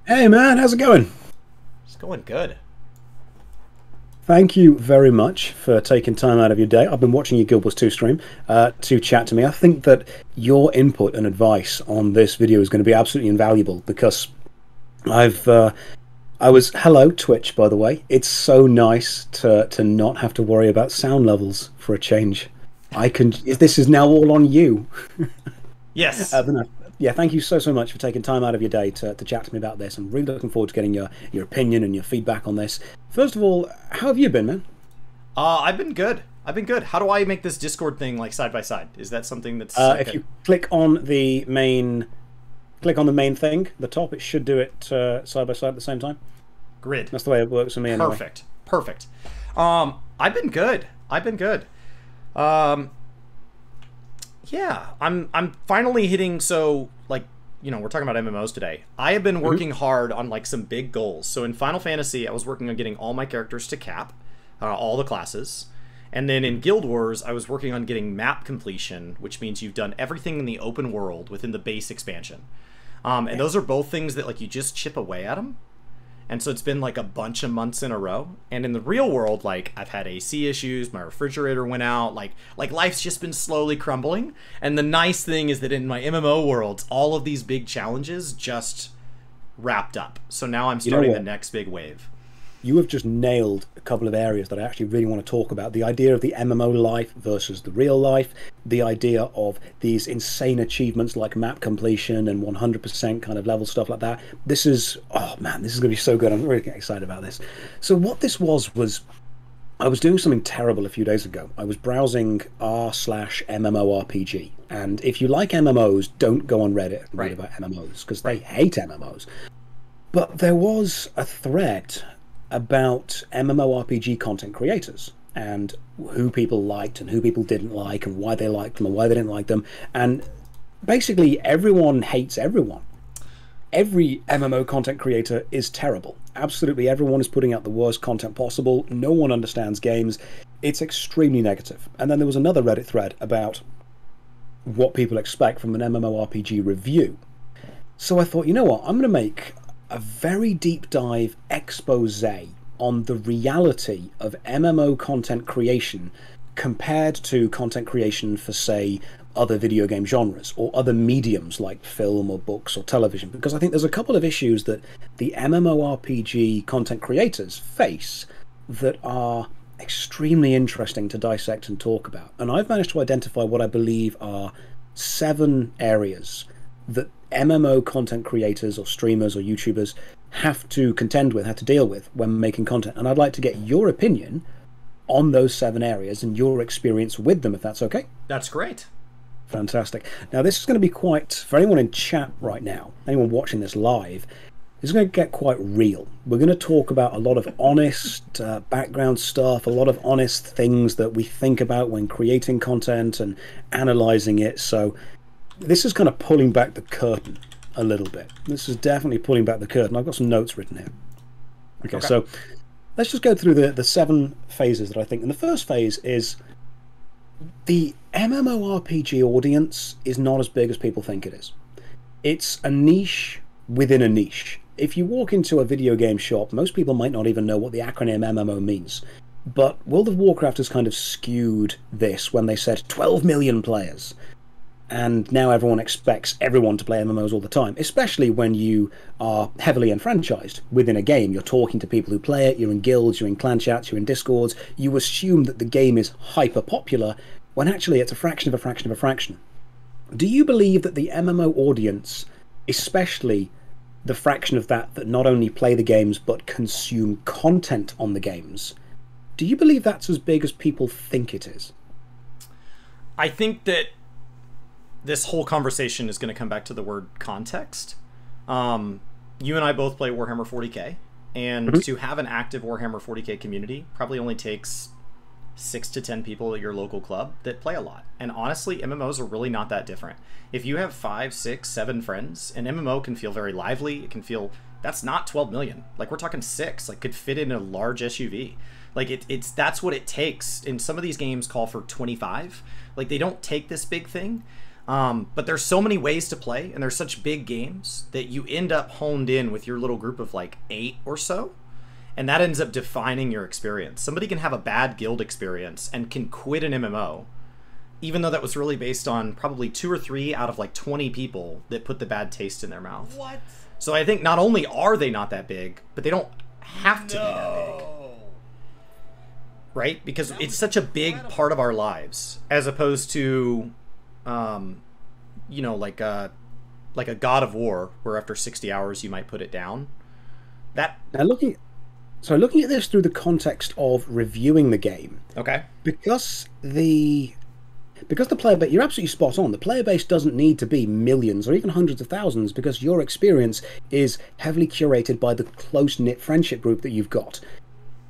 Hey man, how's it going? It's going good. Thank you very much for taking time out of your day. I've been watching your Guild Wars 2 stream to chat to me. I think that your input and advice on this video is going to be absolutely invaluable because I've I was hello Twitch, by the way. It's so nice to not have to worry about sound levels for a change. I can. This is now all on you. Yes. But no, yeah, thank you so much for taking time out of your day to chat to me about this. I'm really looking forward to getting your opinion and your feedback on this. First of all, how have you been, man? I've been good. I've been good. How do I make this Discord thing like side by side? Is that something that's If you click on the main thing, the top, it should do it side by side at the same time. grid? That's the way it works for me anyway. Perfect. Perfect. I've been good. I've been good. Yeah, I'm finally hitting. So like, we're talking about MMOs today. I have been working hard on like some big goals. So in Final Fantasy, I was working on getting all my characters to cap, all the classes. And then in Guild Wars, I was working on getting map completion, which means you've done everything in the open world within the base expansion. And those are both things that like you just chip away at them. And so it's been like a bunch of months in a row. And in the real world, like I've had AC issues, my refrigerator went out, like life's just been slowly crumbling. And the nice thing is that in my MMO worlds, all of these big challenges just wrapped up. So now I'm starting the next big wave. You have just nailed a couple of areas that I actually really want to talk about. The idea of the MMO life versus the real life, the idea of these insane achievements like map completion and 100% kind of level stuff like that. This is, oh man, this is going to be so good. I'm really excited about this. So what this was I was doing something terrible a few days ago. I was browsing r/MMORPG. And if you like MMOs, don't go on Reddit and read about MMOs because they hate MMOs. But there was a thread about MMORPG content creators and who people liked and who people didn't like and why they liked them and why they didn't like them. And basically everyone hates everyone. Every MMO content creator is terrible. Absolutely everyone is putting out the worst content possible. No one understands games. It's extremely negative. And then there was another Reddit thread about what people expect from an MMORPG review. So I thought, you know what, I'm going to make a very deep dive expose on the reality of MMO content creation compared to content creation for, say, other video game genres or other mediums like film or books or television, because I think there's a couple of issues that the MMORPG content creators face that are extremely interesting to dissect and talk about. And I've managed to identify what I believe are 7 areas that MMO content creators or streamers or YouTubers have to contend with, have to deal with when making content. And I'd like to get your opinion on those 7 areas and your experience with them, if that's okay. That's great. Fantastic. Now, this is going to be quite, for anyone in chat right now, anyone watching this live, this is going to get quite real. We're going to talk about a lot of honest background stuff, a lot of honest things that we think about when creating content and analyzing it. So this is kind of pulling back the curtain a little bit. This is definitely pulling back the curtain. I've got some notes written here. Okay. So let's just go through the 7 phases that I think. And the first phase is the MMORPG audience is not as big as people think it is. It's a niche within a niche. If you walk into a video game shop, most people might not even know what the acronym MMO means. But World of Warcraft has kind of skewed this when they said 12 million players. And now everyone expects everyone to play MMOs all the time, especially when you are heavily enfranchised within a game. You're talking to people who play it, you're in guilds, you're in clan chats, you're in discords. You assume that the game is hyper popular when actually it's a fraction of a fraction of a fraction. Do you believe that the MMO audience, especially the fraction of that not only play the games but consume content on the games, do you believe that's as big as people think it is? I think that this whole conversation is going to come back to the word context. You and I both play Warhammer 40k, and to have an active Warhammer 40k community probably only takes 6 to 10 people at your local club that play a lot. And honestly, MMOs are really not that different. If you have 5, 6, 7 friends, an MMO can feel very lively. It can feel, that's not 12 million. Like we're talking 6, like could fit in a large SUV. Like it's that's what it takes. And some of these games call for 25. Like they don't take this big thing. But there's so many ways to play, and there's such big games that you end up honed in with your little group of like 8 or so, and that ends up defining your experience. Somebody can have a bad guild experience and can quit an MMO, even though that was really based on probably 2 or 3 out of like 20 people that put the bad taste in their mouth. What? So I think not only are they not that big, but they don't have to be that big. Right? Because it's such a big part of our lives, as opposed to, you know, like a God of War, where after 60 hours you might put it down. That now looking at this through the context of reviewing the game. Okay. Because the player base, you're absolutely spot on. The player base doesn't need to be millions or even hundreds of thousands, because your experience is heavily curated by the close-knit friendship group that you've got.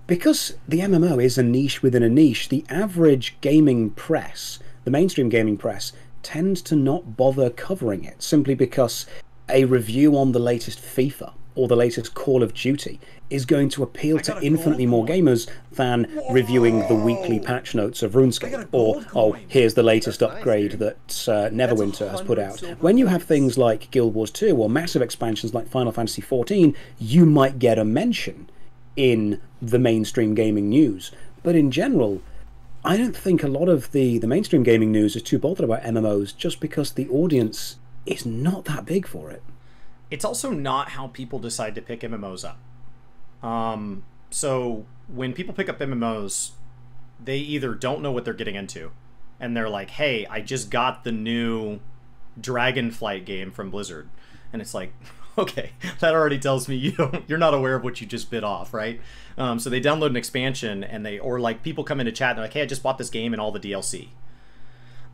Because the MMO is a niche within a niche, the average gaming press, the mainstream gaming press, tends to not bother covering it, simply because a review on the latest FIFA or the latest Call of Duty is going to appeal to infinitely more gamers than reviewing the weekly patch notes of RuneScape, or, oh, here's the latest upgrade that Neverwinter has put out. When you have things like Guild Wars 2 or massive expansions like Final Fantasy XIV, you might get a mention in the mainstream gaming news. But in general, I don't think a lot of the mainstream gaming news is too bothered about MMOs, just because the audience is not that big for it. It's also not how people decide to pick MMOs up. So when people pick up MMOs, they either don't know what they're getting into, and they're like, hey, I just got the new Dragonflight game from Blizzard. And it's like, okay, that already tells me you're not aware of what you just bit off, right? So they download an expansion, and or like people come into chat and they're like, hey, I just bought this game and all the DLC.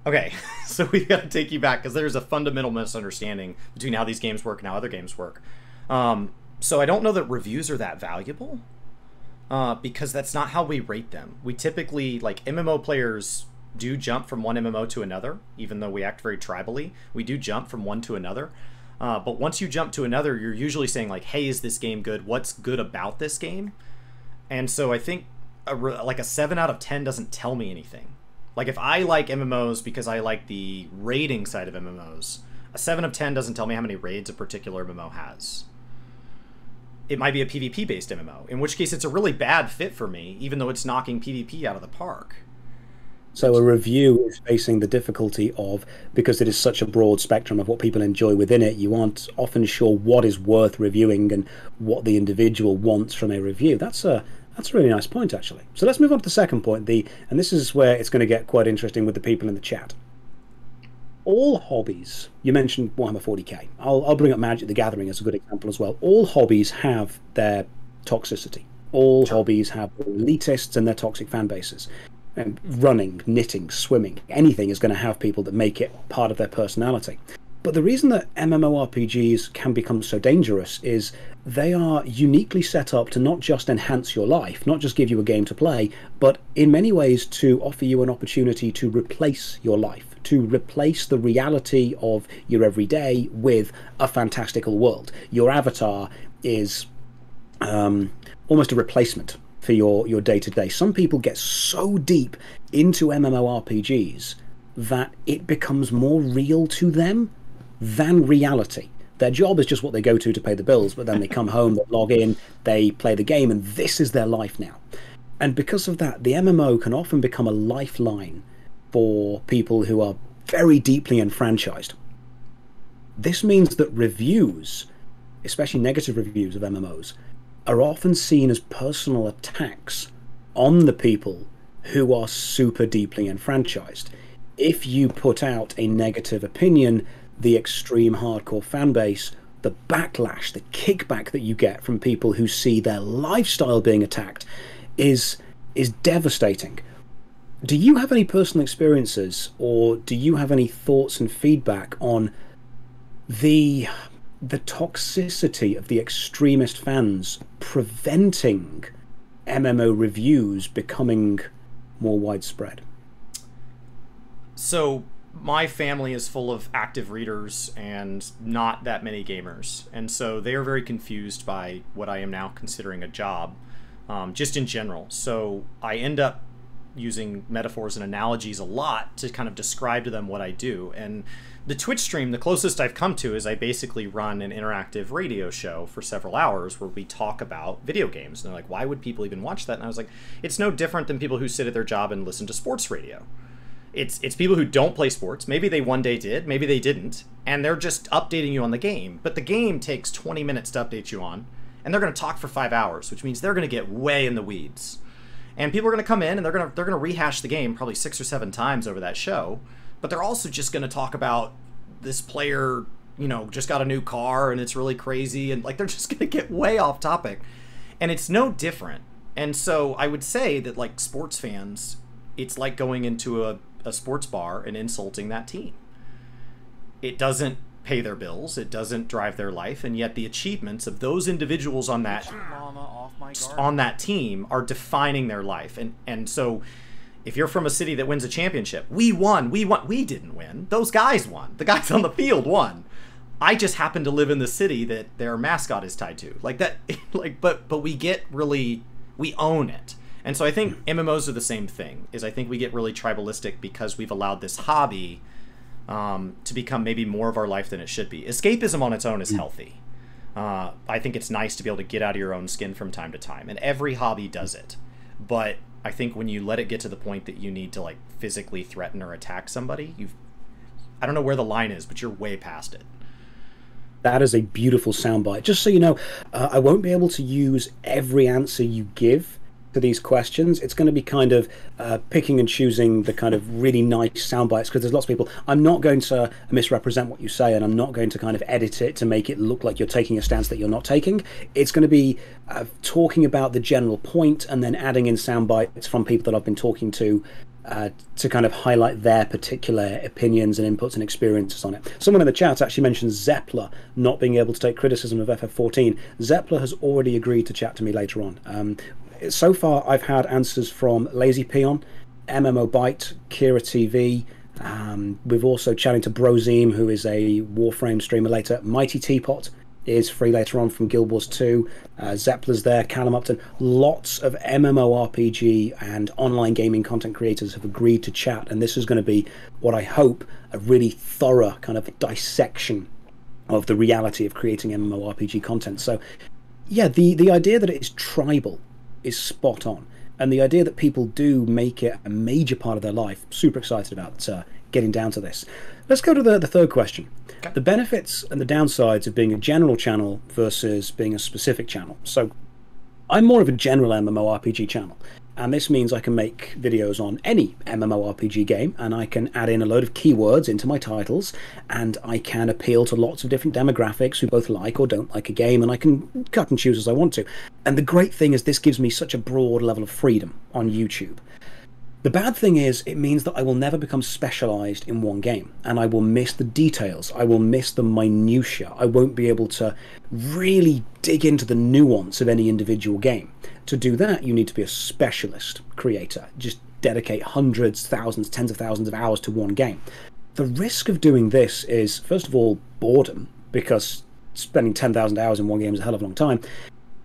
Okay, so we've got to take you back, because there's a fundamental misunderstanding between how these games work and how other games work. So I don't know that reviews are that valuable, because that's not how we rate them. We typically, like, MMO players do jump from one MMO to another, even though we act very tribally. We do jump from one to another. But once you jump to another, you're usually saying, like, hey, is this game good? What's good about this game? And so I think like a 7 out of 10 doesn't tell me anything. Like, if I like MMOs because I like the raiding side of MMOs, a 7 of 10 doesn't tell me how many raids a particular MMO has. It might be a PvP-based MMO, in which case it's a really bad fit for me, even though it's knocking PvP out of the park. So a review is facing the difficulty of, because it is such a broad spectrum of what people enjoy within it, you aren't often sure what is worth reviewing and what the individual wants from a review. That's a really nice point, actually. So let's move on to the second point, and this is where it's going to get quite interesting with the people in the chat. All hobbies, you mentioned Warhammer 40k. I'll bring up Magic the Gathering as a good example as well. All hobbies have their toxicity. All hobbies have their elitists and their toxic fan bases. And running, knitting, swimming, anything is going to have people that make it part of their personality. But the reason that MMORPGs can become so dangerous is they are uniquely set up to not just enhance your life, not just give you a game to play, but in many ways to offer you an opportunity to replace your life, to replace the reality of your everyday with a fantastical world. Your avatar is almost a replacement for your day-to-day. Some people get so deep into MMORPGs that it becomes more real to them than reality. Their job is just what they go to pay the bills, but then they come home, they log in, they play the game, and this is their life now. And because of that, the MMO can often become a lifeline for people who are very deeply enfranchised. This means that reviews, especially negative reviews of MMOs, are often seen as personal attacks on the people who are super deeply enfranchised. If you put out a negative opinion, the extreme hardcore fan base, the backlash, the kickback that you get from people who see their lifestyle being attacked is devastating. Do you have any personal experiences, or do you have any thoughts and feedback on the toxicity of the extremist fans preventing MMO reviews becoming more widespread? So my family is full of active readers and not that many gamers, and so they are very confused by what I am now considering a job, just in general. So I end up using metaphors and analogies a lot to kind of describe to them what I do. And the Twitch stream, the closest I've come to is I basically run an interactive radio show for several hours where we talk about video games. And they're like, why would people even watch that? And I was like, it's no different than people who sit at their job and listen to sports radio. It's people who don't play sports. Maybe they one day did, maybe they didn't, and they're just updating you on the game. But the game takes 20 minutes to update you on, and they're going to talk for 5 hours, which means they're going to get way in the weeds. And people are going to come in and they're going to rehash the game probably 6 or 7 times over that show, but they're also just going to talk about this player, you know, just got a new car and it's really crazy, and like they're just going to get way off topic. And it's no different. And so I would say that, like, sports fans, it's like going into a sports bar and insulting that team. It doesn't pay their bills, it doesn't drive their life, and yet the achievements of those individuals on that team are defining their life. And so if you're from a city that wins a championship, we won. We didn't win. Those guys won. The guys on the field won. I just happen to live in the city that their mascot is tied to. Like that, like, but we own it. And so I think MMOs are the same thing. I think we get really tribalistic because we've allowed this hobby to become maybe more of our life than it should be. Escapism on its own is healthy. I think it's nice to be able to get out of your own skin from time to time, and every hobby does it. But I think when you let it get to the point that you need to, like, physically threaten or attack somebody, I don't know where the line is, but you're way past it. That is a beautiful soundbite. Just so you know, I won't be able to use every answer you give to these questions. It's going to be kind of picking and choosing the kind of really nice sound bites, because there's lots of people. I'm not going to misrepresent what you say, and I'm not going to kind of edit it to make it look like you're taking a stance that you're not taking. It's going to be talking about the general point and then adding in sound bites from people that I've been talking to kind of highlight their particular opinions and inputs and experiences on it. Someone in the chat actually mentioned Zeppler not being able to take criticism of FF14. Zeppler has already agreed to chat to me later on. So far, I've had answers from Lazy Peon, MMO Byte, Kira TV. We've also chatted to Brozim, who is a Warframe streamer later. Mighty Teapot is free later on from Guild Wars 2. Zeppler's there, Callum Upton. Lots of MMORPG and online gaming content creators have agreed to chat, and this is going to be what I hope a really thorough kind of dissection of the reality of creating MMORPG content. So, yeah, the idea that it is tribal is spot on, and the idea that people do make it a major part of their life, super excited about getting down to this. Let's go to the third question. Okay. The benefits and the downsides of being a general channel versus being a specific channel. So I'm more of a general MMORPG channel, and this means I can make videos on any MMORPG game, and I can add in a load of keywords into my titles, and I can appeal to lots of different demographics who both like or don't like a game, and I can cut and choose as I want to. And the great thing is this gives me such a broad level of freedom on YouTube. The bad thing is it means that I will never become specialized in one game, and I will miss the details, I will miss the minutiae, I won't be able to really dig into the nuance of any individual game. To do that, you need to be a specialist creator, just dedicate hundreds, thousands, tens of thousands of hours to one game. The risk of doing this is, first of all, boredom, because spending 10,000 hours in one game is a hell of a long time.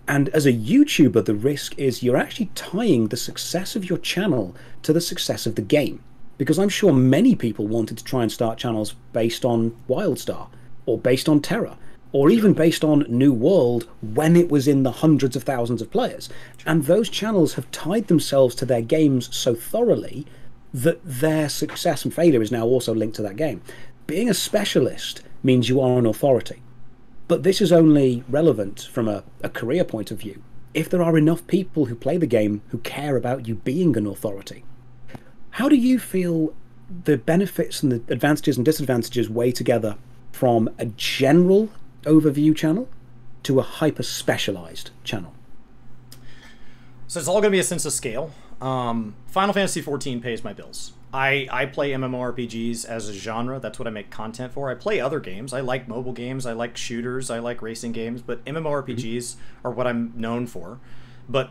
And as a YouTuber, the risk is you're actually tying the success of your channel to the success of the game. Because I'm sure many people wanted to try and start channels based on WildStar, or based on Terra, or even based on New World when it was in the hundreds of thousands of players. And those channels have tied themselves to their games so thoroughly that their success and failure is now also linked to that game. Being a specialist means you are an authority. But this is only relevant from a career point of view if there are enough people who play the game who care about you being an authority. How do you feel the benefits and the advantages and disadvantages weigh together from a general overview channel to a hyper-specialized channel? So it's all going to be a sense of scale. Final Fantasy XIV pays my bills. I play MMORPGs as a genre. That's what I make content for. I play other games. I like mobile games. I like shooters. I like racing games. But MMORPGs are what I'm known for. But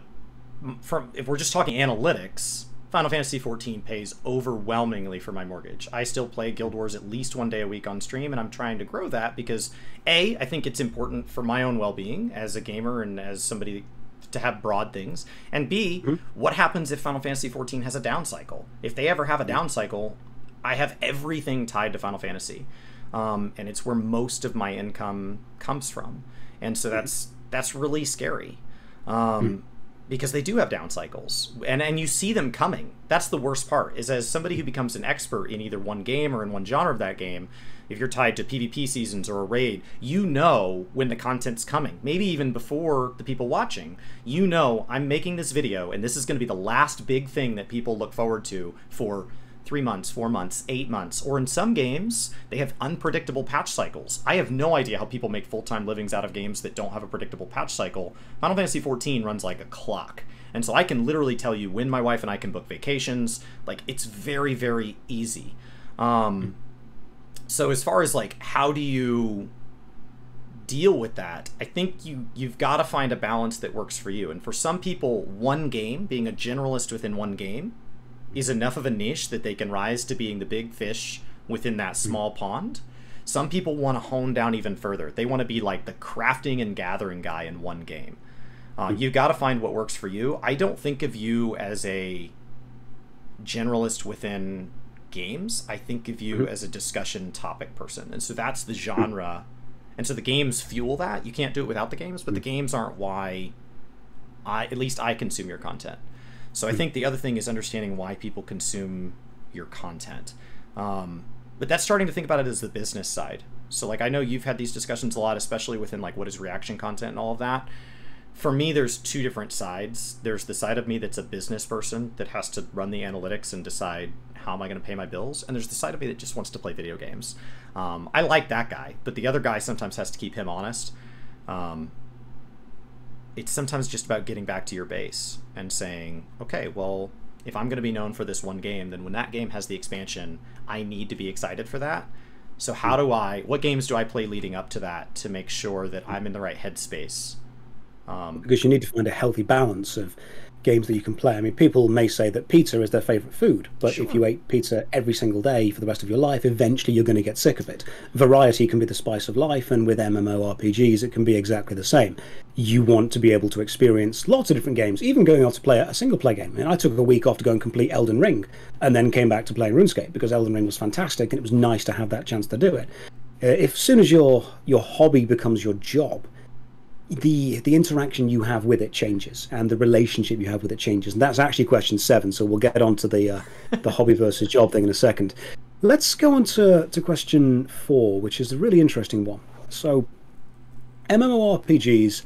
if we're just talking analytics, Final Fantasy XIV pays overwhelmingly for my mortgage. I still play Guild Wars at least one day a week on stream, and I'm trying to grow that because, A, I think it's important for my own well-being as a gamer and as somebody to have broad things. And B, what happens if Final Fantasy XIV has a down cycle? If they ever have a down cycle, I have everything tied to Final Fantasy. And it's where most of my income comes from. And so that's really scary. Because they do have down cycles, and you see them coming. That's the worst part, is as somebody who becomes an expert in either one game or in one genre of that game, if you're tied to PvP seasons or a raid, you know when the content's coming. Maybe even before the people watching, you know, I'm making this video, and this is going to be the last big thing that people look forward to for 3 months, 4 months, 8 months, or in some games, they have unpredictable patch cycles. I have no idea how people make full-time livings out of games that don't have a predictable patch cycle. Final Fantasy XIV runs like a clock. And so I can literally tell you when my wife and I can book vacations. Like, it's very, very easy. So as far as, like, how do you deal with that, I think you've got to find a balance that works for you. And for some people, one game, being a generalist within one game, is enough of a niche that they can rise to being the big fish within that small pond. Some people want to hone down even further. They want to be like the crafting and gathering guy in one game. You got to find what works for you. I don't think of you as a generalist within games. I think of you as a discussion topic person. And so that's the genre. And so the games fuel that. You can't do it without the games, but the games aren't why at least I consume your content. So I think the other thing is understanding why people consume your content. But that's starting to think about it as the business side. So like, I know you've had these discussions a lot, especially within like what is reaction content and all of that. For me, there's two different sides. There's the side of me that's a business person that has to run the analytics and decide how am I going to pay my bills. And there's the side of me that just wants to play video games. I like that guy, but the other guy sometimes has to keep him honest. It's sometimes just about getting back to your base and saying, okay, well, if I'm going to be known for this one game, then when that game has the expansion, I need to be excited for that. So what games do I play leading up to that to make sure that I'm in the right headspace? Because you need to find a healthy balance of games that you can play. I mean, people may say that pizza is their favorite food, but if you ate pizza every single day for the rest of your life, eventually you're going to get sick of it. Variety can be the spice of life, and with MMORPGs, it can be exactly the same. You want to be able to experience lots of different games, even going out to play a single-player game. I mean, I took a week off to go and complete Elden Ring, and then came back to playing RuneScape, because Elden Ring was fantastic, and it was nice to have that chance to do it. As soon as your hobby becomes your job, the interaction you have with it changes, and the relationship you have with it changes. And that's actually question 7, so we'll get on to the hobby versus job thing in a second. Let's go on to question 4, which is a really interesting one. So MMORPGs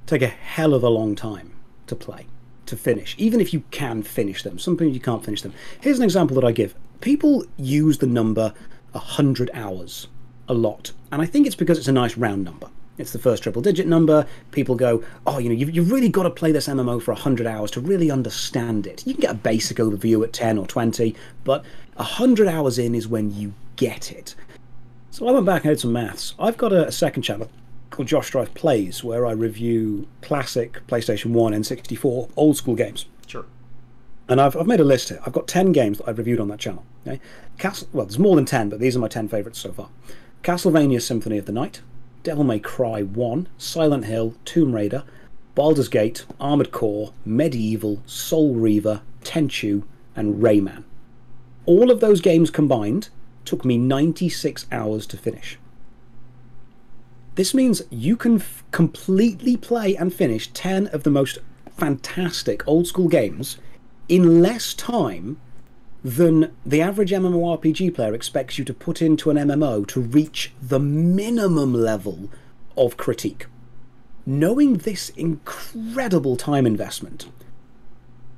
take a hell of a long time to play, to finish, even if you can finish them. Sometimes you can't finish them. Here's an example that I give. People use the number 100 hours a lot, and I think it's because it's a nice round number. It's the first triple-digit number. People go, oh, you've really got to play this MMO for 100 hours to really understand it. You can get a basic overview at 10 or 20, but 100 hours in is when you get it. So I went back and did some maths. I've got a second channel called Josh Strife Plays, where I review classic PlayStation 1 and 64 old school games. Sure. And I've made a list here. I've got 10 games that I've reviewed on that channel. Okay? Well, there's more than 10, but these are my 10 favourites so far. Castlevania Symphony of the Night, Devil May Cry 1, Silent Hill, Tomb Raider, Baldur's Gate, Armored Core, Medieval, Soul Reaver, Tenchu, and Rayman. All of those games combined took me 96 hours to finish. This means you can completely play and finish 10 of the most fantastic old school games in less time than the average MMORPG player expects you to put into an MMO to reach the minimum level of critique. Knowing this incredible time investment,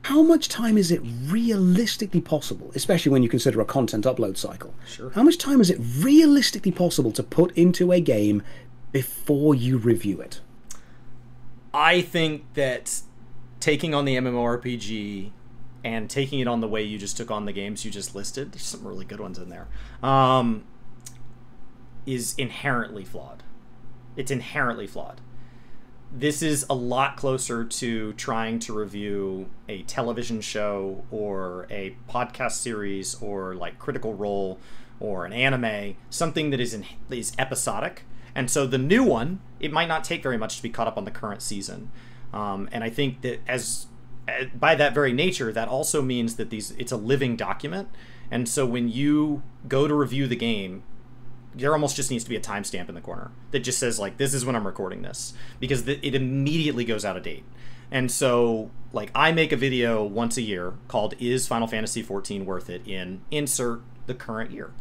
how much time is it realistically possible, especially when you consider a content upload cycle? Sure. How much time is it realistically possible to put into a game before you review it? I think that taking on the MMORPG and taking it on the way you just took on the games you just listed, there's some really good ones in there, is inherently flawed. It's inherently flawed. This is a lot closer to trying to review a television show or a podcast series or like Critical Role or an anime, something that is episodic. And so the new one, it might not take very much to be caught up on the current season. And I think that by that very nature, that also means that it's a living document. And so when you go to review the game, there almost just needs to be a timestamp in the corner that just says, like, this is when I'm recording this, because it immediately goes out of date. And so, like, I make a video once a year called "Is Final Fantasy XIV Worth It?" in insert the current year.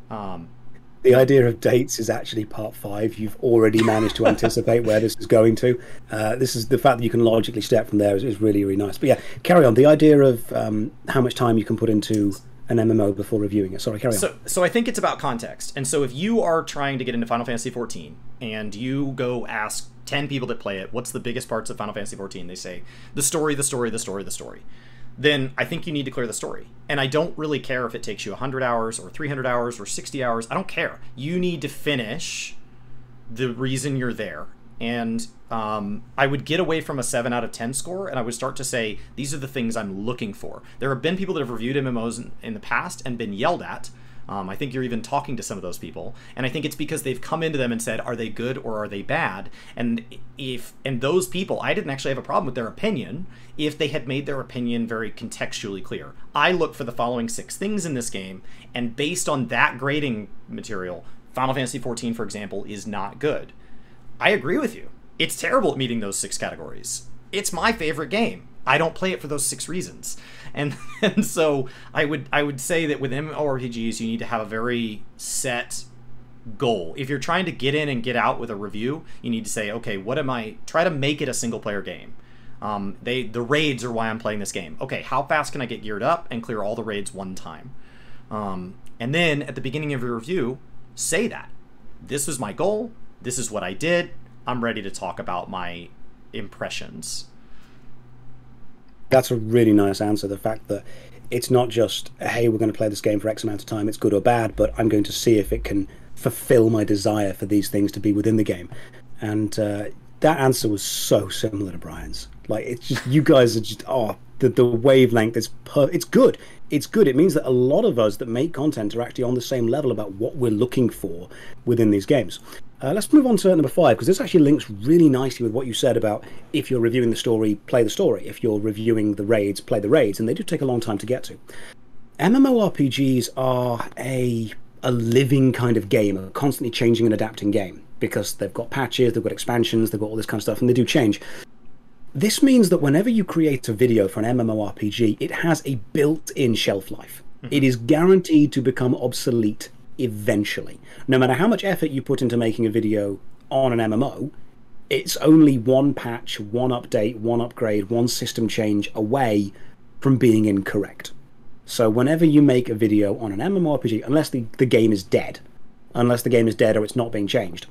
The idea of dates is actually part 5. You've already managed to anticipate where this is going to. This is the fact that you can logically step from there is really, really nice. But yeah, carry on. The idea of how much time you can put into an MMO before reviewing it. Sorry, carry on. So I think it's about context. And so if you are trying to get into Final Fantasy XIV and you go ask 10 people that play it, what's the biggest parts of Final Fantasy XIV? They say, the story, the story, the story, the story. Then I think you need to clear the story. And I don't really care if it takes you 100 hours or 300 hours or 60 hours. I don't care. You need to finish the reason you're there. And I would get away from a 7 out of 10 score, and I would start to say, these are the things I'm looking for. There have been people that have reviewed MMOs in the past and been yelled at. I think you're even talking to some of those people. And I think it's because they've come into them and said, are they good or are they bad? And those people, I didn't actually have a problem with their opinion if they had made their opinion very contextually clear. I look for the following 6 things in this game, and based on that grading material, Final Fantasy XIV, for example, is not good. I agree with you. It's terrible at meeting those 6 categories. It's my favorite game. I don't play it for those 6 reasons. And so I would say that with MMORPGs, you need to have a very set goal. If you're trying to get in and get out with a review, you need to say, okay, try to make it a single player game. The raids are why I'm playing this game. Okay, how fast can I get geared up and clear all the raids one time? And then at the beginning of your review, say that. This was my goal. This is what I did. I'm ready to talk about my impressions. That's a really nice answer. The fact that it's not just, hey, we're going to play this game for X amount of time, it's good or bad, but I'm going to see if it can fulfill my desire for these things to be within the game. And that answer was so similar to Brian's. Like, it's just, you guys are just, the wavelength is it's good. It's good. It means that a lot of us that make content are actually on the same level about what we're looking for within these games. Let's move on to number 5, because this actually links really nicely with what you said about if you're reviewing the story, play the story. If you're reviewing the raids, play the raids, and they do take a long time to get to. MMORPGs are a living kind of game, a constantly changing and adapting game, because they've got patches, they've got expansions, they've got all this kind of stuff, and they do change. This means that whenever you create a video for an MMORPG, it has a built-in shelf life. Mm-hmm. It is guaranteed to become obsolete eventually. No matter how much effort you put into making a video on an MMO, it's only one patch, one update, one upgrade, one system change away from being incorrect. So whenever you make a video on an MMORPG, unless the game is dead, or it's not being changed,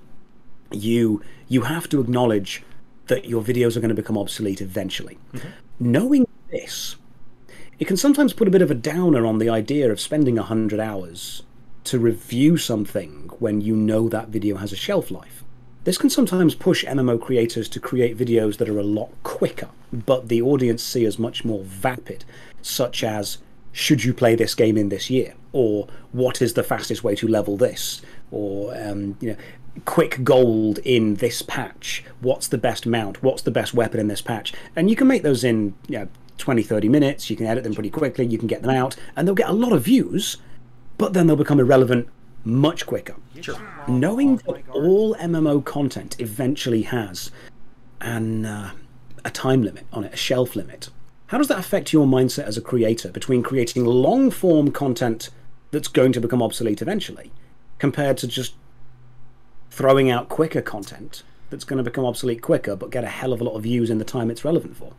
you have to acknowledge that your videos are going to become obsolete eventually. Mm-hmm. Knowing this, it can sometimes put a bit of a downer on the idea of spending 100 hours to review something when you know that video has a shelf life. This can sometimes push MMO creators to create videos that are a lot quicker, but the audience see as much more vapid, such as, should you play this game in this year? Or what is the fastest way to level this? Or, quick gold in this patch. What's the best mount? What's the best weapon in this patch? And you can make those in 20, 30 minutes. You can edit them pretty quickly. You can get them out, and they'll get a lot of views, but then they'll become irrelevant much quicker. Sure. Knowing that all MMO content eventually has a time limit on it, a shelf limit, how does that affect your mindset as a creator between creating long-form content that's going to become obsolete eventually, compared to just throwing out quicker content that's going to become obsolete quicker but get a hell of a lot of views in the time it's relevant for?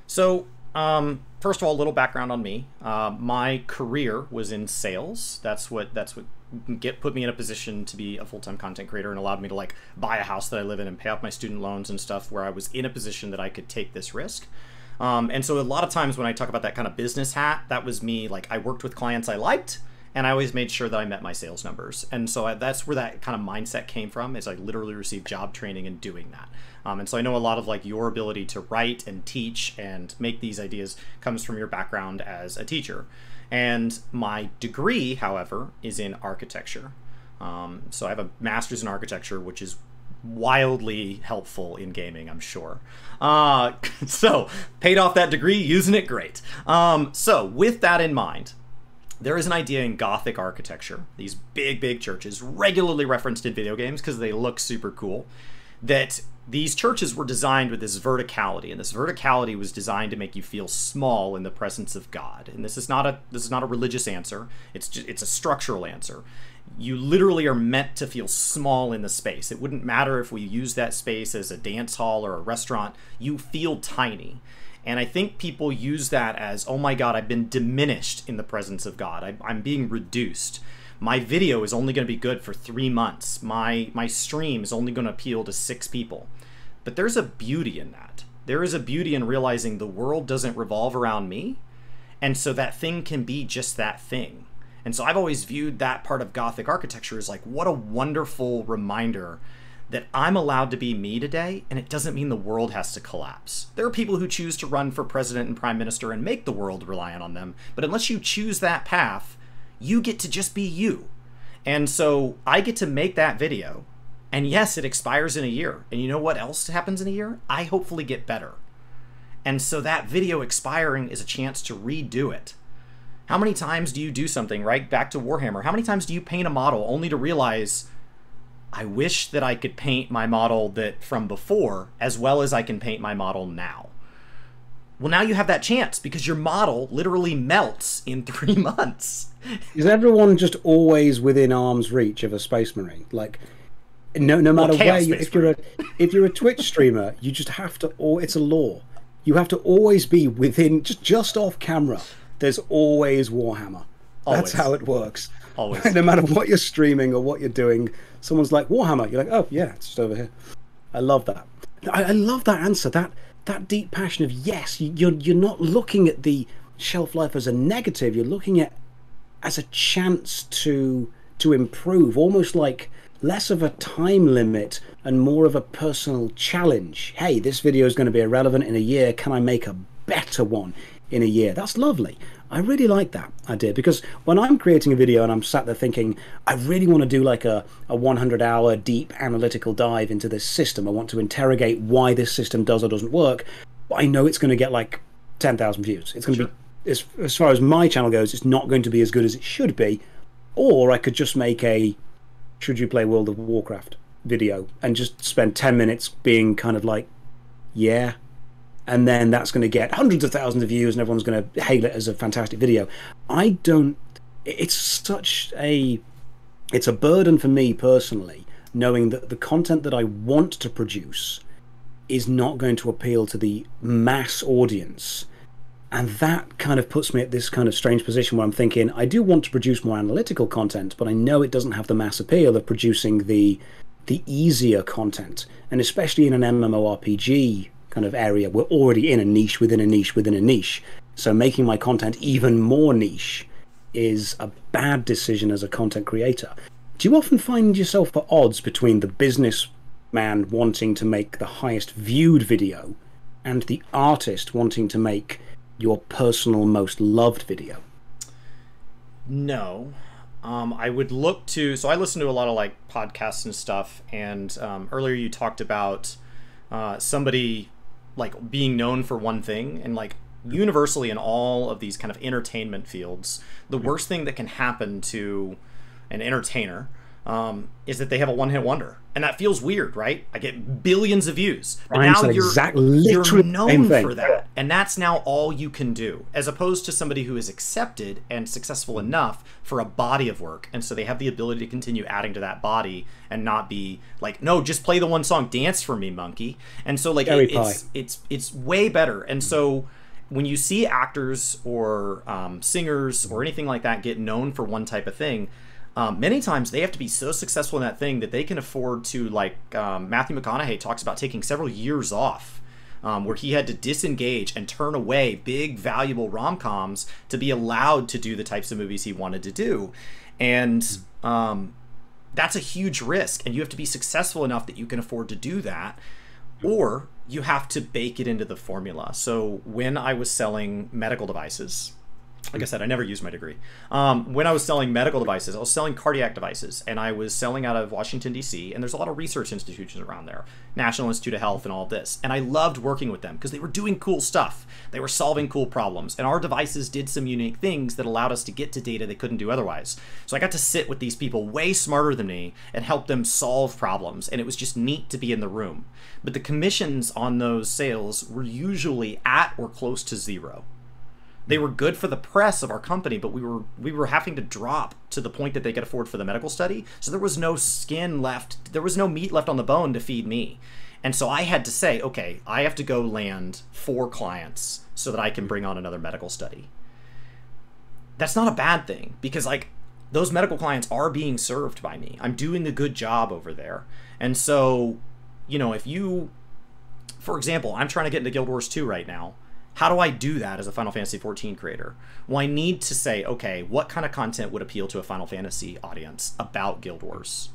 So, first of all, a little background on me. My career was in sales. That's what put me in a position to be a full-time content creator and allowed me to buy a house that I live in and pay off my student loans and stuff, where I was in a position that I could take this risk. And so a lot of times when I talk about that kind of business hat, that was me. I worked with clients I liked, and I always made sure that I met my sales numbers. And so that's where that kind of mindset came from, is I literally received job training in doing that. And so I know a lot of your ability to write and teach and make these ideas comes from your background as a teacher. And my degree, however, is in architecture. So I have a master's in architecture, which is wildly helpful in gaming, I'm sure. So paid off that degree, using it great. So with that in mind, there is an idea in Gothic architecture, these big churches, regularly referenced in video games because they look super cool, that these churches were designed with this verticality, and this verticality was designed to make you feel small in the presence of God. And this is not a religious answer. It's a structural answer. You literally are meant to feel small in the space. It wouldn't matter if we use that space as a dance hall or a restaurant. You feel tiny. And I think people use that as, oh my God, I've been diminished in the presence of God. I'm being reduced. My video is only going to be good for 3 months. My stream is only going to appeal to 6 people. But there's a beauty in that. There is a beauty in realizing the world doesn't revolve around me. And so that thing can be just that thing. And so I've always viewed that part of Gothic architecture as like, what a wonderful reminder that I'm allowed to be me today, and it doesn't mean the world has to collapse. There are people who choose to run for president and prime minister and make the world reliant on them, but unless you choose that path, you get to just be you. And so I get to make that video, and yes, it expires in a year. And you know what else happens in a year? I hopefully get better. And so that video expiring is a chance to redo it. How many times do you do something, right? Back to Warhammer. How many times do you paint a model only to realize, I wish that I could paint my model that from before as well as I can paint my model now? Well, now you have that chance because your model literally melts in 3 months. Is everyone just always within arm's reach of a Space Marine? Like, no matter where you, if you're a Twitch streamer, you just have to. It's a law. You have to always be within, just off camera. There's always Warhammer. That's how it works. Always. No matter what you're streaming or what you're doing, someone's like, Warhammer. You're like, oh yeah, it's just over here. I love that. I love that answer. That deep passion of yes. You're not looking at the shelf life as a negative. You're looking at as a chance to improve, almost like less of a time limit and more of a personal challenge. Hey, this video is going to be irrelevant in a year. Can I make a better one in a year? That's lovely. I really like that idea, because when I'm creating a video and I'm sat there thinking, I really want to do like a 100-hour deep analytical dive into this system. I want to interrogate why this system does or doesn't work. But I know it's going to get like 10,000 views. It's going to be, as far as my channel goes, it's not going to be as good as it should be. Or I could just make a should you play World of Warcraft video and just spend 10 minutes being kind of like, yeah. And then that's going to get hundreds of thousands of views and everyone's going to hail it as a fantastic video. It's a burden for me personally, knowing that the content that I want to produce is not going to appeal to the mass audience. And that kind of puts me at this kind of strange position where I'm thinking, I do want to produce more analytical content, but I know it doesn't have the mass appeal of producing the easier content. And especially in an MMORPG kind of area, we're already in a niche within a niche within a niche. So making my content even more niche is a bad decision as a content creator. Do you often find yourself at odds between the businessman wanting to make the highest viewed video and the artist wanting to make your personal most loved video? No. I would look to, so I listen to a lot of like podcasts and stuff, and earlier you talked about somebody like being known for one thing, and like universally in all of these kind of entertainment fields, the worst thing that can happen to an entertainer is that they have a one-hit wonder. And that feels weird, right? I get billions of views. But now you're known for that. And that's now all you can do. As opposed to somebody who is accepted and successful enough for a body of work. And so they have the ability to continue adding to that body and not be like, no, just play the one song, dance for me, monkey. And so like it's way better. And so when you see actors or singers or anything like that get known for one type of thing, many times they have to be so successful in that thing that they can afford to, like Matthew McConaughey talks about taking several years off, where he had to disengage and turn away big, valuable rom-coms to be allowed to do the types of movies he wanted to do. And that's a huge risk, and you have to be successful enough that you can afford to do that, or you have to bake it into the formula. So when I was selling medical devices, Like I said, I never used my degree. When I was selling medical devices, I was selling cardiac devices, and I was selling out of Washington, D.C., and there's a lot of research institutions around there, National Institute of Health and all of this. And I loved working with them because they were doing cool stuff. They were solving cool problems, and our devices did some unique things that allowed us to get to data they couldn't do otherwise. So I got to sit with these people way smarter than me and help them solve problems, and it was just neat to be in the room. But the commissions on those sales were usually at or close to zero. They were good for the press of our company, but we were having to drop to the point that they could afford for the medical study. So there was no skin left. There was no meat left on the bone to feed me. And so I had to say, okay, I have to go land 4 clients so that I can bring on another medical study. That's not a bad thing because like those medical clients are being served by me. I'm doing a good job over there. And so, you know, if you, for example, I'm trying to get into Guild Wars 2 right now. How do I do that as a Final Fantasy XIV creator? Well, I need to say, okay, what kind of content would appeal to a Final Fantasy audience about Guild Wars?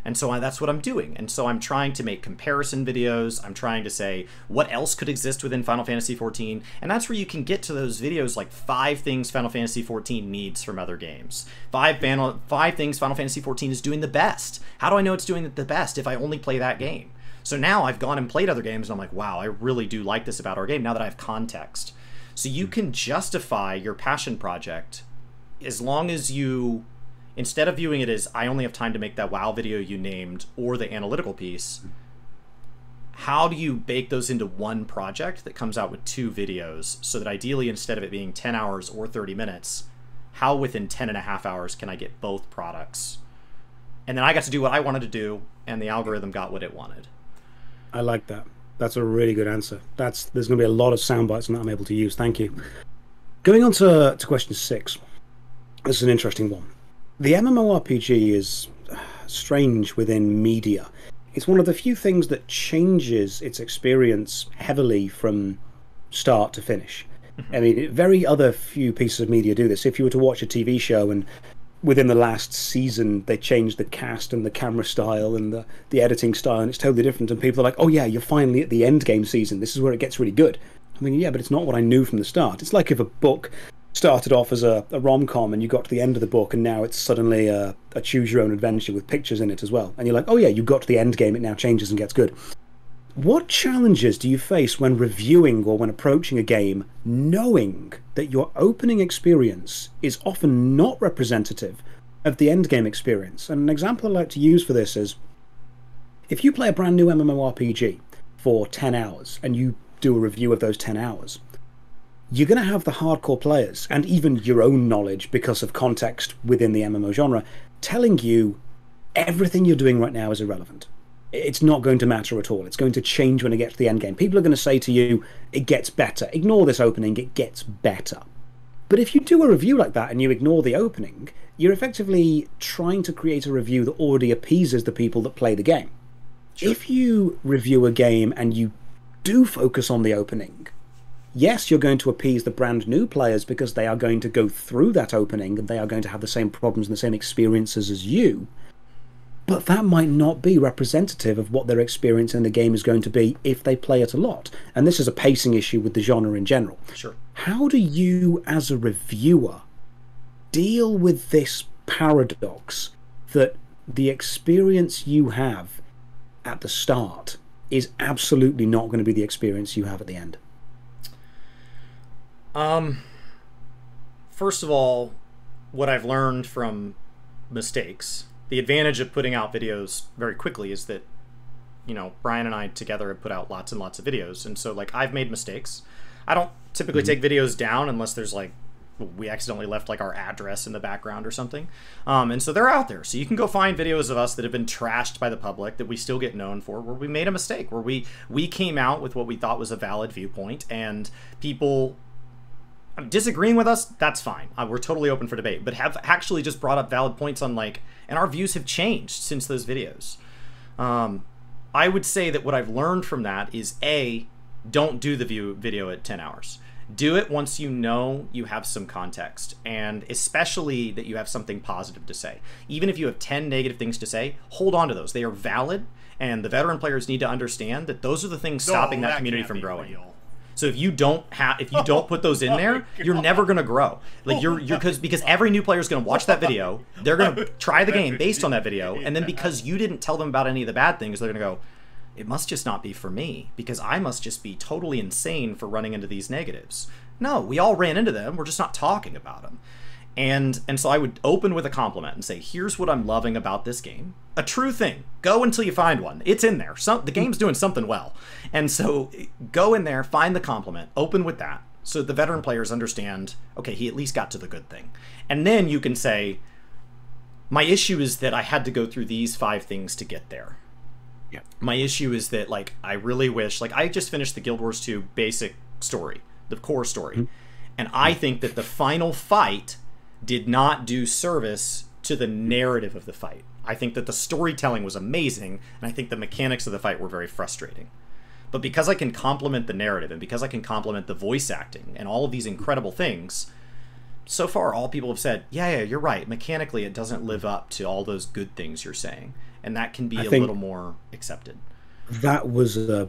And so that's what I'm doing. And so I'm trying to make comparison videos. I'm trying to say what else could exist within Final Fantasy XIV. And that's where you can get to those videos like 5 things Final Fantasy XIV needs from other games. 5 things Final Fantasy XIV is doing the best. How do I know it's doing the best if I only play that game? So now I've gone and played other games and I'm like, wow, I really do like this about our game now that I have context. So you can justify your passion project as long as you, instead of viewing it as I only have time to make that WoW video you named or the analytical piece, how do you bake those into one project that comes out with 2 videos so that ideally instead of it being 10 hours or 30 minutes, how within 10.5 hours can I get both products? And then I got to do what I wanted to do and the algorithm got what it wanted. I like that. That's a really good answer. There's going to be a lot of sound bites that I'm able to use. Thank you. Going on to question 6. This is an interesting one. The MMORPG is strange within media. It's one of the few things that changes its experience heavily from start to finish. I mean, very other few pieces of media do this. If you were to watch a TV show and within the last season they changed the cast and the camera style and the editing style and it's totally different and people are like, oh yeah, you're finally at the end game season, this is where it gets really good. I mean, yeah, but it's not what I knew from the start. It's like if a book started off as a rom-com and you got to the end of the book and now it's suddenly a choose your own adventure with pictures in it as well, and you're like, oh yeah, you got to the end game, it now changes and gets good. What challenges do you face when reviewing or when approaching a game knowing that your opening experience is often not representative of the end game experience? And an example I like to use for this is if you play a brand new MMORPG for 10 hours and you do a review of those 10 hours, you're going to have the hardcore players and even your own knowledge because of context within the MMO genre telling you everything you're doing right now is irrelevant. It's not going to matter at all. It's going to change when it gets to the end game. People are going to say to you, it gets better. Ignore this opening, it gets better. But if you do a review like that and you ignore the opening, you're effectively trying to create a review that already appeases the people that play the game. Sure. If you review a game and you do focus on the opening, yes, you're going to appease the brand new players because they are going to go through that opening and they are going to have the same problems and the same experiences as you. But that might not be representative of what their experience in the game is going to be if they play it a lot. And this is a pacing issue with the genre in general. Sure. How do you, as a reviewer, deal with this paradox that the experience you have at the start is absolutely not going to be the experience you have at the end? First of all, what I've learned from mistakes, the advantage of putting out videos very quickly is that, you know, Brian and I together have put out lots and lots of videos. And so, like, I've made mistakes. I don't typically take videos down unless there's, like, we accidentally left, like, our address in the background or something. And so they're out there. So you can go find videos of us that have been trashed by the public that we still get known for, where we made a mistake, where we came out with what we thought was a valid viewpoint, and people disagreeing with us, that's fine. We're totally open for debate, but have actually just brought up valid points on, like, and our views have changed since those videos. I would say that what I've learned from that is A, don't do the video at 10 hours. Do it once you know you have some context, and especially that you have something positive to say. Even if you have 10 negative things to say, hold on to those. They are valid, and the veteran players need to understand that those are the things stopping that community from growing. So if you don't put those in there, you're never gonna grow. Like because every new player is gonna watch that video, they're gonna try the game based on that video, and then because you didn't tell them about any of the bad things, they're gonna go, it must just not be for me because I must just be totally insane for running into these negatives. No, we all ran into them. We're just not talking about them. And so I would open with a compliment and say, here's what I'm loving about this game. A true thing. Go until you find one. It's in there. The game's doing something well. And so go in there, find the compliment, open with that. So the veteran players understand, okay, he at least got to the good thing. And then you can say, my issue is that I had to go through these 5 things to get there. Yeah. My issue is that, like, I really wish, like, I just finished the Guild Wars 2 basic story, the core story. Mm-hmm. And I think that the final fight did not do service to the narrative of the fight. I think that the storytelling was amazing, and I think the mechanics of the fight were very frustrating. But because I can complement the narrative, and because I can complement the voice acting, and all of these incredible things, so far all people have said, yeah, you're right, mechanically it doesn't live up to all those good things you're saying. And that can be a little more accepted. That was a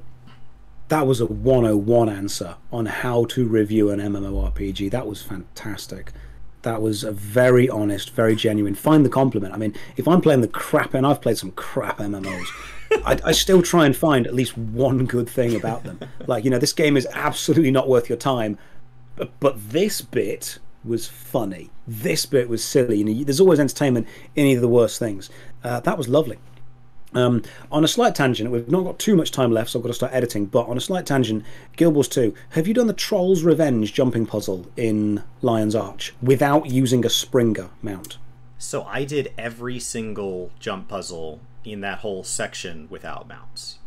101 answer on how to review an MMORPG. That was fantastic. That was a very honest, very genuine. Find the compliment. I mean, if I'm playing the crap, and I've played some crap MMOs, I still try and find at least one good thing about them. Like, this game is absolutely not worth your time, but this bit was funny. This bit was silly. There's always entertainment in either the worst things. That was lovely. On a slight tangent, we've not got too much time left, so I've got to start editing, but on a slight tangent, Guild Wars 2, have you done the Troll's Revenge jumping puzzle in Lion's Arch without using a Springer mount? So I did every single jump puzzle in that whole section without mounts.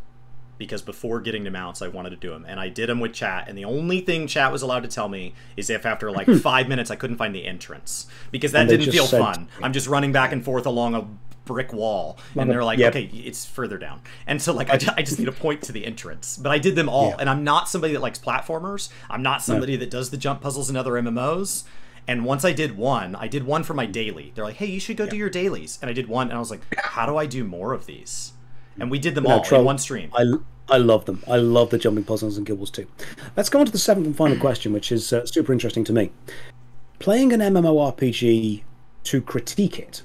Because before getting to mounts, I wanted to do them. And I did them with chat, and the only thing chat was allowed to tell me is if after like 5 minutes I couldn't find the entrance. Because that didn't feel fun. I'm just running back and forth along a brick wall, and they're like, okay, it's further down. And so like I just need to point to the entrance. But I did them all, and I'm not somebody that likes platformers. I'm not somebody that does the jump puzzles in other MMOs. And once I did one for my daily. They're like, hey, you should go do your dailies. And I did one, and I was like, how do I do more of these? And we did them all in one stream. I love them. I love the jumping puzzles in Guild Wars 2. Let's go on to the 7th and final question, which is super interesting to me. Playing an MMORPG to critique it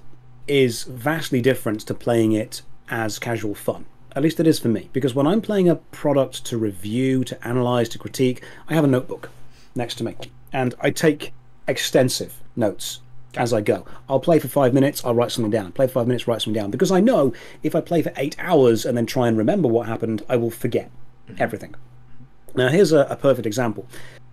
is vastly different to playing it as casual fun. At least it is for me. Because when I'm playing a product to review, to analyze, to critique, I have a notebook next to me. And I take extensive notes as I go. I'll play for 5 minutes, I'll write something down. Play for 5 minutes, write something down. Because I know if I play for 8 hours and then try and remember what happened, I will forget everything. Now, here's a perfect example.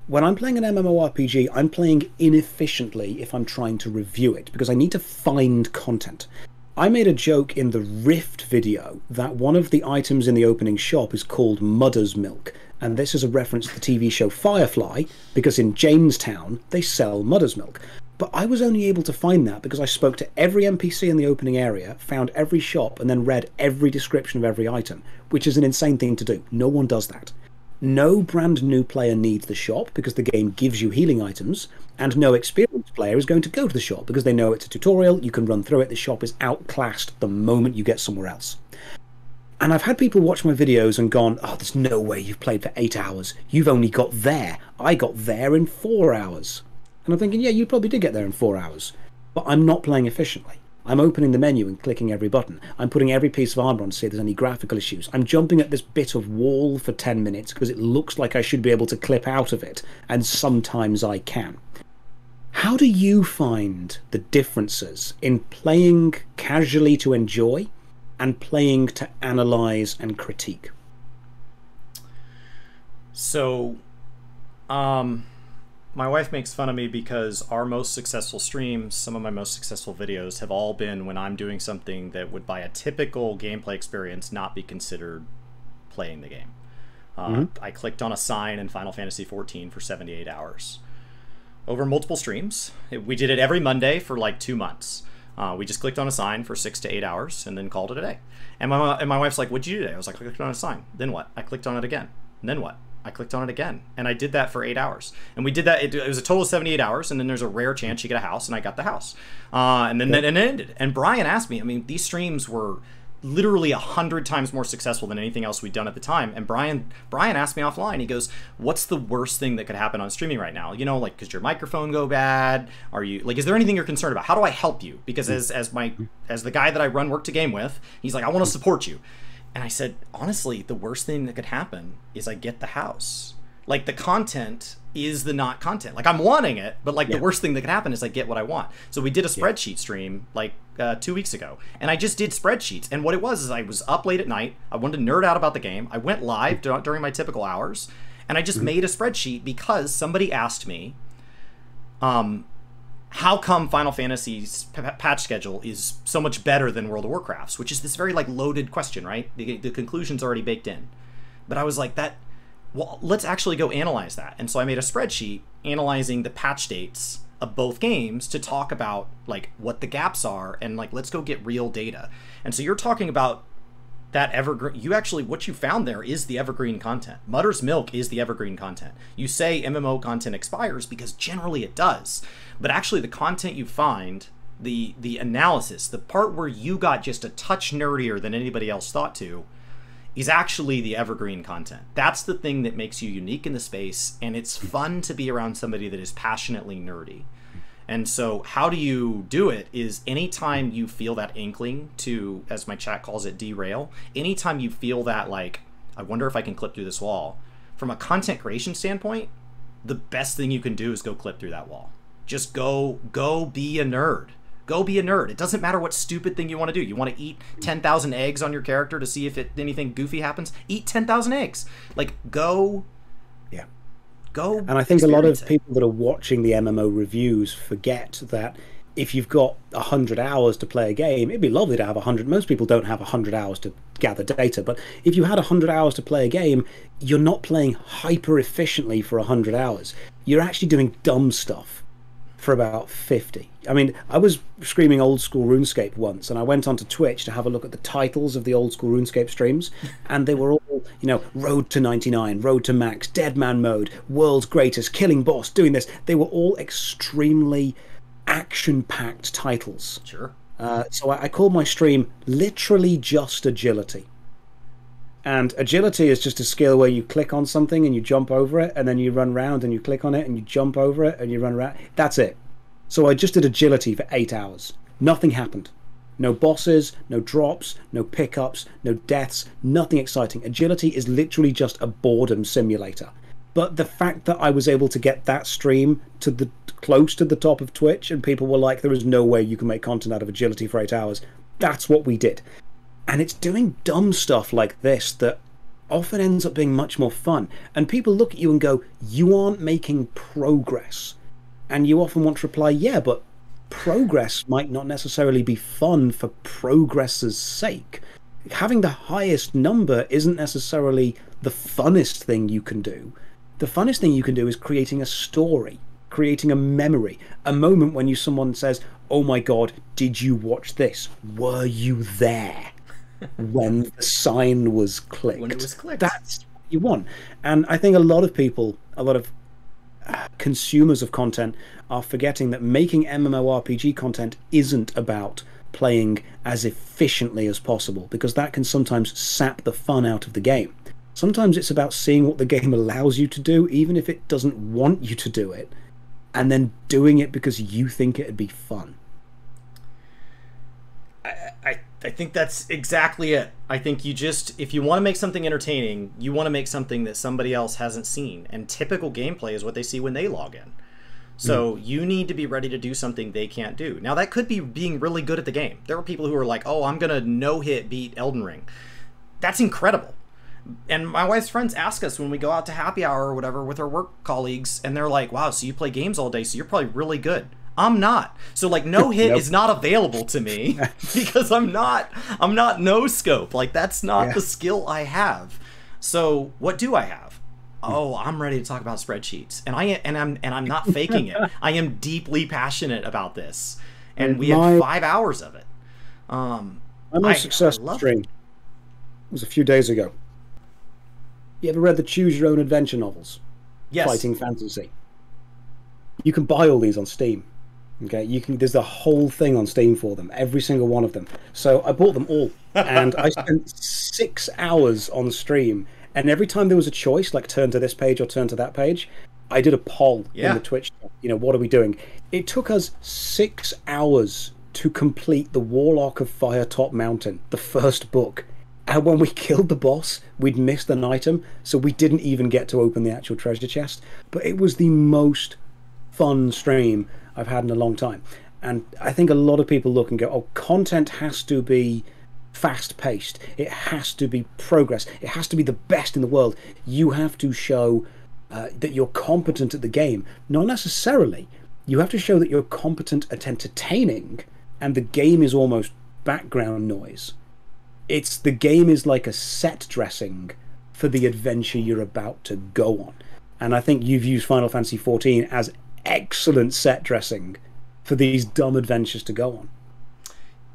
When I'm playing an MMORPG, I'm playing inefficiently if I'm trying to review it, because I need to find content. I made a joke in the Rift video that one of the items in the opening shop is called Mudder's Milk, and this is a reference to the TV show Firefly, because in Jamestown, they sell Mudder's Milk. But I was only able to find that because I spoke to every NPC in the opening area, found every shop, and then read every description of every item, which is an insane thing to do. No one does that. No brand new player needs the shop because the game gives you healing items, and no experienced player is going to go to the shop because they know it's a tutorial, you can run through it, the shop is outclassed the moment you get somewhere else. And I've had people watch my videos and gone, oh, there's no way you've played for 8 hours. You've only got there. I got there in 4 hours. And I'm thinking, yeah, you probably did get there in 4 hours. But I'm not playing efficiently. I'm opening the menu and clicking every button. I'm putting every piece of armor on to see if there's any graphical issues. I'm jumping at this bit of wall for 10 minutes because it looks like I should be able to clip out of it, and sometimes I can. How do you find the differences in playing casually to enjoy and playing to analyze and critique? So, my wife makes fun of me because our most successful streams, some of my most successful videos, have all been when I'm doing something that would, by a typical gameplay experience, not be considered playing the game. I clicked on a sign in Final Fantasy XIV for 78 hours. Over multiple streams. We did it every Monday for like 2 months. We just clicked on a sign for 6 to 8 hours and then called it a day. And my wife's like, what'd you do today? I was like, I clicked on a sign. Then what? I clicked on it again. And then what? I clicked on it again, and I did that for 8 hours. And we did that, it was a total of 78 hours, and then there's a rare chance you get a house, and I got the house. And then it ended. And Brian asked me, I mean, these streams were literally 100 times more successful than anything else we'd done at the time. And Brian asked me offline, he goes, what's the worst thing that could happen on streaming right now? You know, like, could your microphone go bad? Are you, like, is there anything you're concerned about? How do I help you? Because as the guy that I run Work to Game with, he's like, I want to support you. And I said, honestly, the worst thing that could happen is I get the house. Like, the content is the not content. Like, I'm wanting it, but like the worst thing that could happen is I get what I want. So we did a spreadsheet stream like 2 weeks ago, and I just did spreadsheets. And what it was is I was up late at night. I wanted to nerd out about the game. I went live during my typical hours, and I just made a spreadsheet because somebody asked me, how come Final Fantasy's patch schedule is so much better than World of Warcraft's, which is this very like loaded question, right? The conclusion's already baked in. But I was like, well, let's actually go analyze that. And so I made a spreadsheet analyzing the patch dates of both games to talk about like what the gaps are, and like, let's go get real data. And so you're talking about that evergreen, what you found there is the evergreen content. Mutter's Milk is the evergreen content. You say MMO content expires because generally it does, but actually the content you find, the analysis, the part where you got just a touch nerdier than anybody else thought to, is actually the evergreen content. That's the thing that makes you unique in the space, and it's fun to be around somebody that is passionately nerdy. And so how do you do it is anytime you feel that inkling to, as my chat calls it, derail, anytime you feel that like, I wonder if I can clip through this wall, from a content creation standpoint, the best thing you can do is go clip through that wall. Just go be a nerd. Go be a nerd. It doesn't matter what stupid thing you want to do. You want to eat 10,000 eggs on your character to see if anything goofy happens? Eat 10,000 eggs. Like, go. Yeah. Go. And I think a lot of people that are watching the MMO reviews forget that if you've got 100 hours to play a game, it'd be lovely to have 100. Most people don't have 100 hours to gather data, but if you had 100 hours to play a game, you're not playing hyper efficiently for 100 hours. You're actually doing dumb stuff for about 50. I mean, I was streaming old school RuneScape once, and I went onto Twitch to have a look at the titles of the old school RuneScape streams, and they were all, you know, Road to 99, Road to Max, Dead Man Mode, World's Greatest, Killing Boss, doing this. They were all extremely action-packed titles. Sure. So I called my stream literally just agility. And agility is just a skill where you click on something and you jump over it, and then you run around and you click on it and you jump over it and you run around. That's it. So I just did agility for 8 hours. Nothing happened. No bosses, no drops, no pickups, no deaths, nothing exciting. Agility is literally just a boredom simulator. But the fact that I was able to get that stream to the close to the top of Twitch, and people were like, there is no way you can make content out of agility for 8 hours. That's what we did. And it's doing dumb stuff like this that often ends up being much more fun. And people look at you and go, you aren't making progress. And you often want to reply, yeah, but progress might not necessarily be fun for progress's sake. Having the highest number isn't necessarily the funnest thing you can do. The funnest thing you can do is creating a story, creating a memory, a moment when someone says, oh my God, did you watch this? Were you there? When the sign was clicked. When it was clicked. That's what you want. And I think a lot of people, a lot of consumers of content are forgetting that making MMORPG content isn't about playing as efficiently as possible, because that can sometimes sap the fun out of the game. Sometimes it's about seeing what the game allows you to do, even if it doesn't want you to do it, and then doing it because you think it'd be fun. I think that's exactly it. I think if you want to make something entertaining, you want to make something that somebody else hasn't seen. And typical gameplay is what they see when they log in. So you need to be ready to do something they can't do. Now, that could be being really good at the game. There are people who are like, oh, I'm going to no-hit beat Elden Ring. That's incredible. And my wife's friends ask us when we go out to happy hour or whatever with our work colleagues, and they're like, wow, so you play games all day, so you're probably really good. I'm not. So like no hit is not available to me because I'm not no scope. Like that's not the skill I have. So what do I have? Oh, I'm ready to talk about spreadsheets. And I'm not faking it. I am deeply passionate about this. And we had 5 hours of it. My most successful stream was a few days ago. You ever read the Choose Your Own Adventure novels? Yes. Fighting fantasy. You can buy all these on Steam. Okay, there's a whole thing on Steam for them, every single one of them. So I bought them all, and I spent 6 hours on stream. And every time there was a choice, like turn to this page or turn to that page, I did a poll in the Twitch. What are we doing? It took us 6 hours to complete the Warlock of Firetop Mountain, the first book. And when we killed the boss, we'd missed an item, so we didn't even get to open the actual treasure chest. But it was the most fun stream I've had in a long time. And I think a lot of people look and go, oh, content has to be fast-paced. It has to be progress. It has to be the best in the world. You have to show that you're competent at the game. Not necessarily. You have to show that you're competent at entertaining, and the game is almost background noise. The game is like a set dressing for the adventure you're about to go on. And I think you've used Final Fantasy XIV as excellent set dressing for these dumb adventures to go on.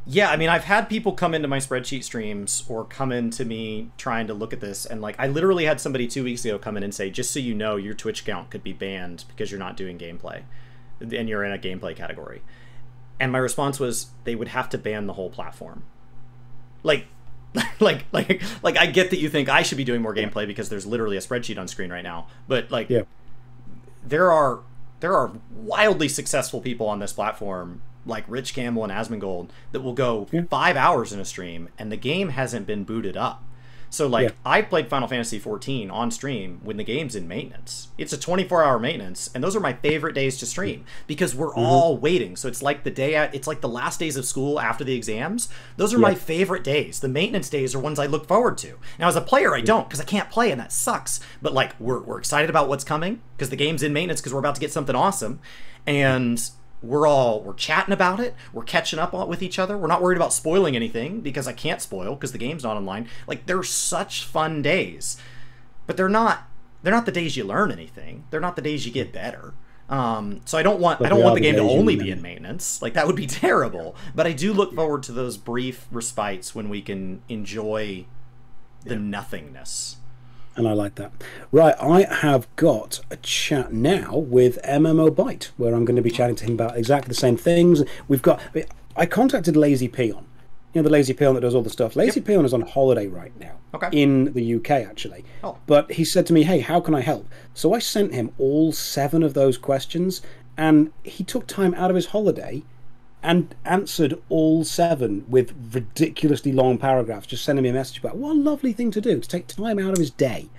Yeah, I mean, I've had people come into my spreadsheet streams or come into me trying to look at this, and like I literally had somebody 2 weeks ago come in and say, just so you know, your Twitch account could be banned because you're not doing gameplay and you're in a gameplay category. And my response was, they would have to ban the whole platform. Like I get that you think I should be doing more gameplay because there's literally a spreadsheet on screen right now, but like there are wildly successful people on this platform like Rich Campbell and Asmongold that will go 5 hours in a stream and the game hasn't been booted up. So like I played Final Fantasy XIV on stream when the game's in maintenance. It's a 24-hour maintenance, and those are my favorite days to stream because we're all waiting. So it's like it's like the last days of school after the exams. Those are my favorite days. The maintenance days are ones I look forward to. Now as a player, I don't, because I can't play, and that sucks. But like we're excited about what's coming because the game's in maintenance because we're about to get something awesome, and we're chatting about it, we're catching up with each other, we're not worried about spoiling anything because I can't spoil because the game's not online. Like they're such fun days, but they're not the days you learn anything. They're not the days you get better. So I don't want the game to only be in maintenance. Like that would be terrible. But I do look forward to those brief respites when we can enjoy the nothingness. And I like that. Right, I have got a chat now with MMO Byte, where I'm going to be chatting to him about exactly the same things. I contacted Lazy Peon. The Lazy Peon that does all the stuff. Lazy Peon is on holiday right now. In the UK, actually. Oh. But he said to me, hey, how can I help? So I sent him all 7 of those questions, and he took time out of his holiday and answered all 7 with ridiculously long paragraphs, just sending me a message about what a lovely thing to do, to take time out of his day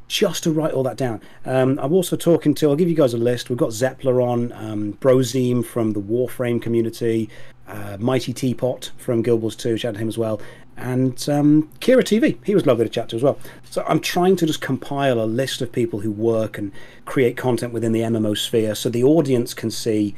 just to write all that down. I'm also talking to, I'll give you guys a list. We've got Zeppler on, Brozime from the Warframe community, Mighty Teapot from Guild Wars 2, chat to him as well, and Kira TV, he was lovely to chat to as well. So I'm trying to just compile a list of people who work and create content within the MMO sphere so the audience can see,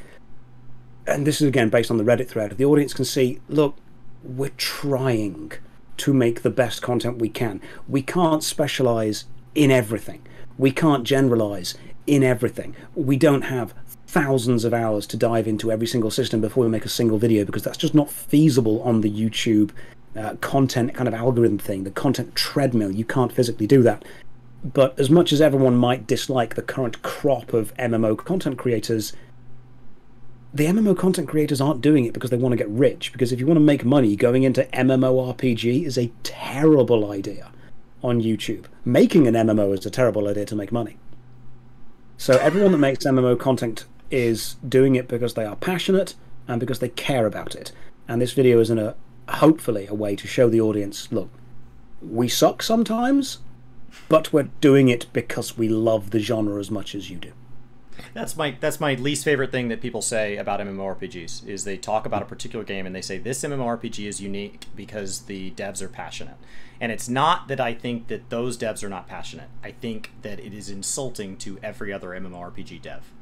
and this is again based on the Reddit thread, the audience can see, look, we're trying to make the best content we can. We can't specialize in everything. We can't generalize in everything. We don't have thousands of hours to dive into every single system before we make a single video, because that's just not feasible on the YouTube content kind of algorithm thing, the content treadmill. You can't physically do that. But as much as everyone might dislike the current crop of MMO content creators, the MMO content creators aren't doing it because they want to get rich, because if you want to make money, going into MMORPG is a terrible idea on YouTube. Making an MMO is a terrible idea to make money. So everyone that makes MMO content is doing it because they are passionate and because they care about it. And this video is hopefully a way to show the audience, look, we suck sometimes, but we're doing it because we love the genre as much as you do. That's my least favorite thing that people say about MMORPGs, is they talk about a particular game and they say this MMORPG is unique because the devs are passionate. And it's not that I think that those devs are not passionate. I think that it is insulting to every other MMORPG dev.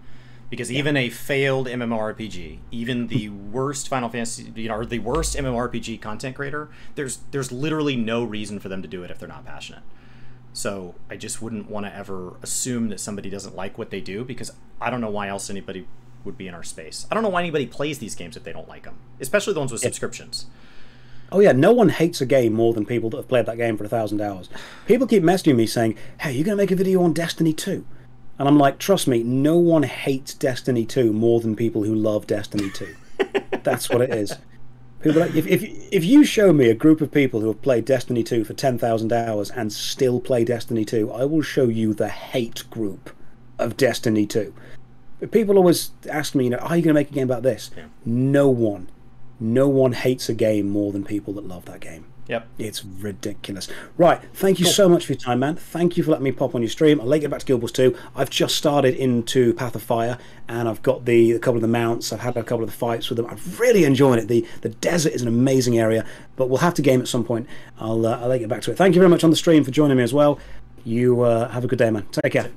Because even a failed MMORPG, even the worst Final Fantasy, or the worst MMORPG content creator, there's literally no reason for them to do it if they're not passionate. So I just wouldn't want to ever assume that somebody doesn't like what they do, because I don't know why else anybody would be in our space. I don't know why anybody plays these games if they don't like them, especially the ones with subscriptions. Oh yeah, no one hates a game more than people that have played that game for 1,000 hours. People keep messaging me saying, hey, you're going to make a video on Destiny 2? And I'm like, trust me, no one hates Destiny 2 more than people who love Destiny 2. That's what it is. People are like, if you show me a group of people who have played Destiny 2 for 10,000 hours and still play Destiny 2, I will show you the hate group of Destiny 2. But people always ask me, are you going to make a game about this? Yeah. No one hates a game more than people that love that game. Yep. It's ridiculous. Right, thank you so much for your time, man. Thank you for letting me pop on your stream. I'll let you get back to Guild Wars 2. I've just started into Path of Fire, and I've got a couple of the mounts. I've had a couple of the fights with them. I'm really enjoying it. The desert is an amazing area, but we'll have to game at some point. I'll let you get back to it. Thank you very much on the stream for joining me as well. You have a good day, man. Take care.